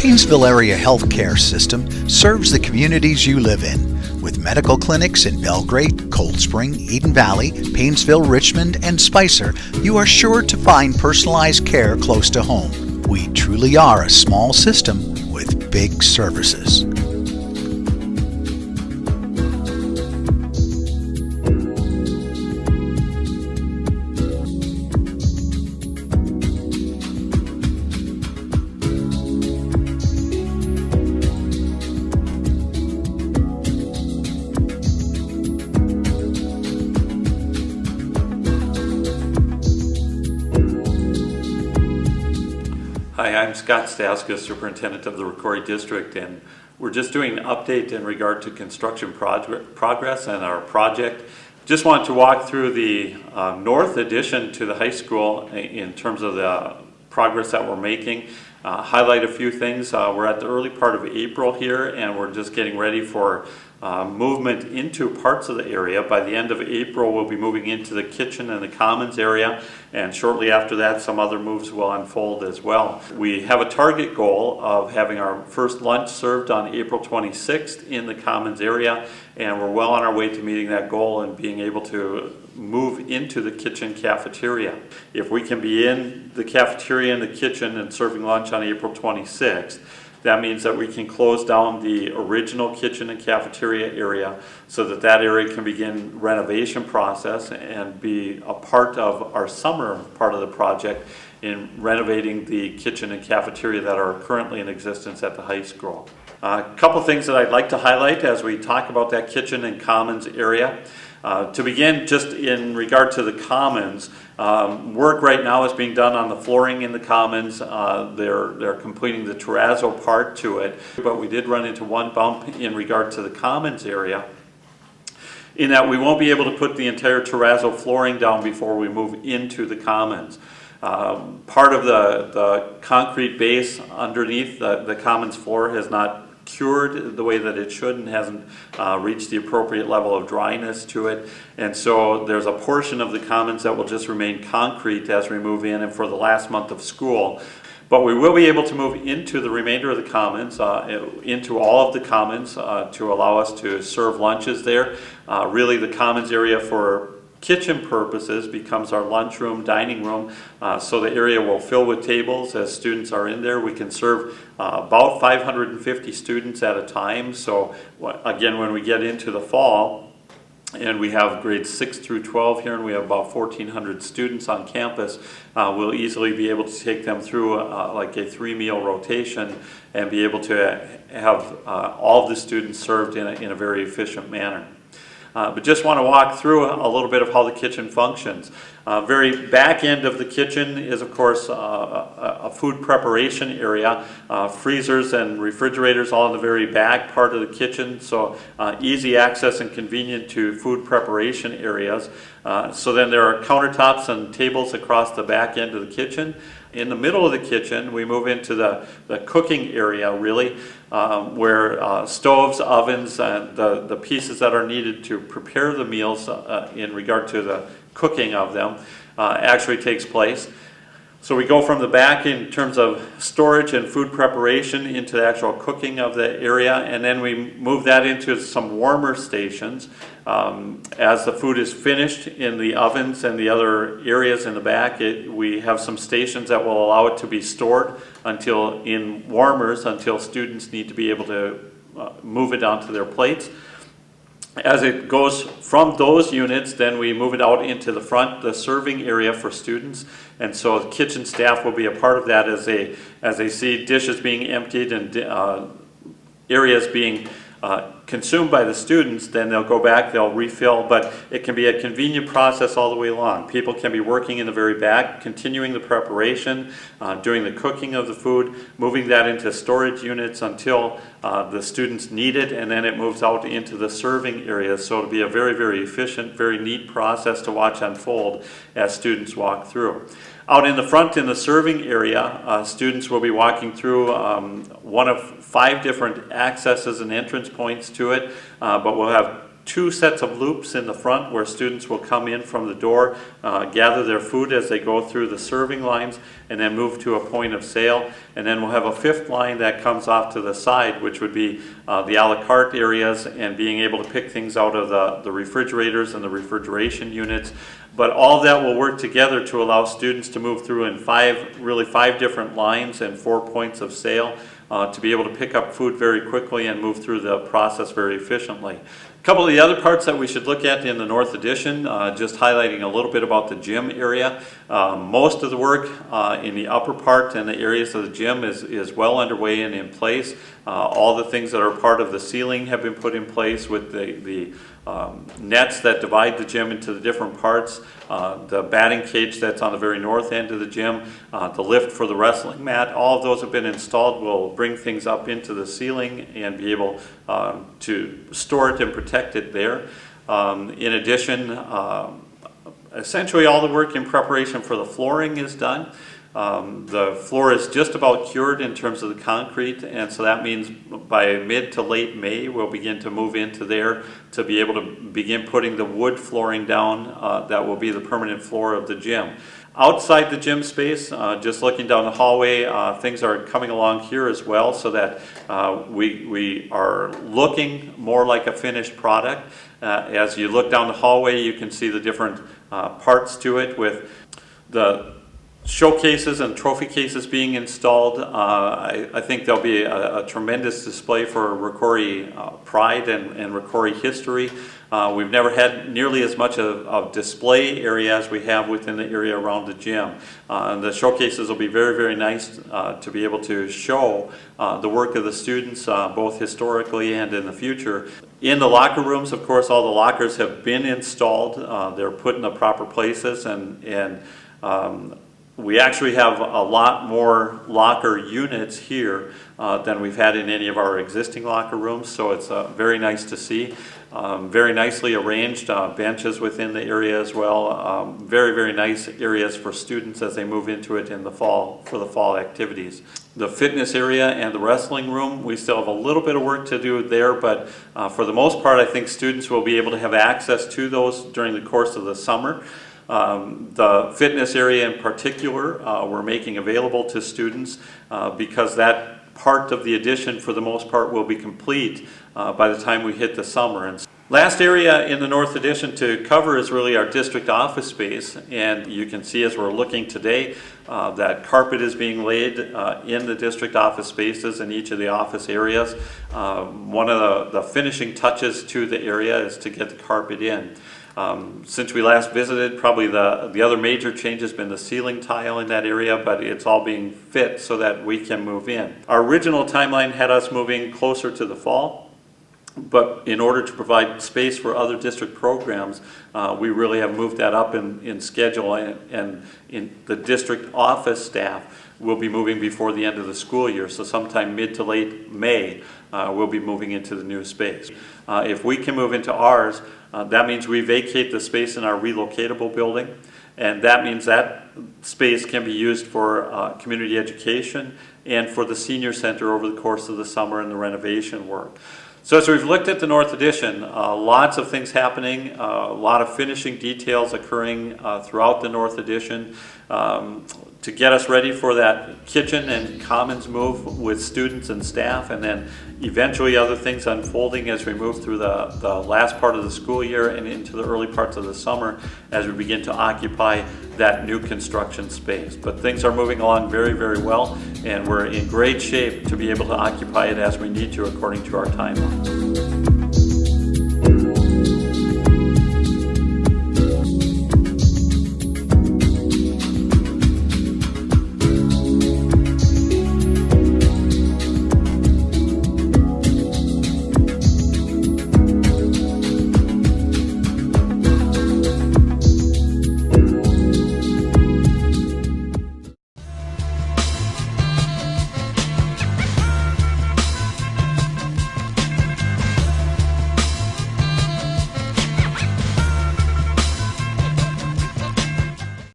Paynesville Area Healthcare System serves the communities you live in. With medical clinics in Belgrade, Cold Spring, Eden Valley, Paynesville, Richmond, and Spicer, you are sure to find personalized care close to home. We truly are a small system with big services. Hi, I'm Scott Staska, superintendent of the ROCORI district, and we're just doing an update in regard to construction progress and our project. Just want to walk through the north addition to the high school in terms of the progress that we're making. Highlight a few things. We're at the early part of April here, and we're just getting ready for movement into parts of the area. By the end of April, we'll be moving into the kitchen and the commons area, and shortly after that, some other moves will unfold as well. We have a target goal of having our first lunch served on April 26th in the commons area, and we're well on our way to meeting that goal and being able to move into the kitchen cafeteria. If we can be in the cafeteria and the kitchen and serving lunch on April 26th, that means that we can close down the original kitchen and cafeteria area so that that area can begin renovation process and be a part of our summer part of the project in renovating the kitchen and cafeteria that are currently in existence at the high school. A couple things that I'd like to highlight as we talk about that kitchen and commons area. To begin, just in regard to the commons, work right now is being done on the flooring in the commons. They're completing the terrazzo part to it, but we did run into one bump in regard to the commons area, in that we won't be able to put the entire terrazzo flooring down before we move into the commons. Part of the concrete base underneath the commons floor has not cured the way that it should and hasn't reached the appropriate level of dryness to it, and so there's a portion of the commons that will just remain concrete as we move in and for the last month of school. But we will be able to move into the remainder of the commons, into all of the commons to allow us to serve lunches there. Really the commons area for kitchen purposes becomes our lunchroom, dining room, so the area will fill with tables as students are in there. We can serve about 550 students at a time, so again, when we get into the fall and we have grades 6 through 12 here and we have about 1,400 students on campus, we'll easily be able to take them through like a 3-meal rotation and be able to have all of the students served in a very efficient manner. But just want to walk through a little bit of how the kitchen functions. Very back end of the kitchen is, of course, a food preparation area. Freezers and refrigerators all in the very back part of the kitchen, so easy access and convenient to food preparation areas. So then there are countertops and tables across the back end of the kitchen. In the middle of the kitchen, we move into the cooking area, really, where stoves, ovens, and the pieces that are needed to prepare the meals in regard to the cooking of them actually takes place. So we go from the back in terms of storage and food preparation into the actual cooking of the area, and then we move that into some warmer stations. As the food is finished in the ovens and the other areas in the back, we have some stations that will allow it to be stored in warmers until students need to be able to move it onto their plates. As it goes from those units, then we move it out into the front, the serving area for students, and so the kitchen staff will be a part of that as they see dishes being emptied and areas being consumed by the students. Then they'll go back, they'll refill, but it can be a convenient process all the way along. People can be working in the very back, continuing the preparation, doing the cooking of the food, moving that into storage units until the students need it, and then it moves out into the serving areas. So it'll be a very, very efficient, very neat process to watch unfold as students walk through. Out in the front in the serving area, students will be walking through one of 5 different accesses and entrance points to it, but we'll have two sets of loops in the front where students will come in from the door, gather their food as they go through the serving lines, and then move to a point of sale. And then we'll have a fifth line that comes off to the side, which would be the a la carte areas and being able to pick things out of the refrigerators and the refrigeration units. But all that will work together to allow students to move through in five different lines and 4 points of sale to be able to pick up food very quickly and move through the process very efficiently. A couple of the other parts that we should look at in the North Addition, just highlighting a little bit about the gym area. Most of the work in the upper part and the areas of the gym is well underway and in place. All the things that are part of the ceiling have been put in place with the nets that divide the gym into the different parts, the batting cage that's on the very north end of the gym, the lift for the wrestling mat. All of those have been installed. We'll bring things up into the ceiling and be able to store it and protect it there. In addition, essentially all the work in preparation for the flooring is done. The floor is just about cured in terms of the concrete, and so that means by mid to late May we'll begin to move into there to be able to begin putting the wood flooring down that will be the permanent floor of the gym. Outside the gym space, just looking down the hallway, things are coming along here as well, so that we are looking more like a finished product. As you look down the hallway, you can see the different parts to it, with the showcases and trophy cases being installed. I think there'll be a tremendous display for ROCORI pride and ROCORI history. We've never had nearly as much of display area as we have within the area around the gym. And the showcases will be very, very nice to be able to show the work of the students, both historically and in the future. In the locker rooms, of course, all the lockers have been installed. They're put in the proper places, and we actually have a lot more locker units here than we've had in any of our existing locker rooms, so it's very nice to see. Very nicely arranged benches within the area as well. Very, very nice areas for students as they move into it in the fall for the fall activities. The fitness area and the wrestling room, we still have a little bit of work to do there, but for the most part I think students will be able to have access to those during the course of the summer. The fitness area in particular, we're making available to students because that part of the addition for the most part will be complete by the time we hit the summer. And last area in the North Addition to cover is really our district office space, and you can see as we're looking today that carpet is being laid in the district office spaces in each of the office areas. One of the finishing touches to the area is to get the carpet in. Since we last visited, probably the other major change has been the ceiling tile in that area, but it's all being fit so that we can move in. Our original timeline had us moving closer to the fall, but in order to provide space for other district programs, we really have moved that up in schedule, and in the district office staff will be moving before the end of the school year, so sometime mid to late May we'll be moving into the new space. If we can move into ours, that means we vacate the space in our relocatable building, and that means that space can be used for community education and for the senior center over the course of the summer and the renovation work. So as we've looked at the North Addition, lots of things happening, a lot of finishing details occurring throughout the North Addition to get us ready for that kitchen and commons move with students and staff, and then eventually other things unfolding as we move through the last part of the school year and into the early parts of the summer as we begin to occupy that new construction space. But things are moving along very, very well, and we're in great shape to be able to occupy it as we need to according to our timeline.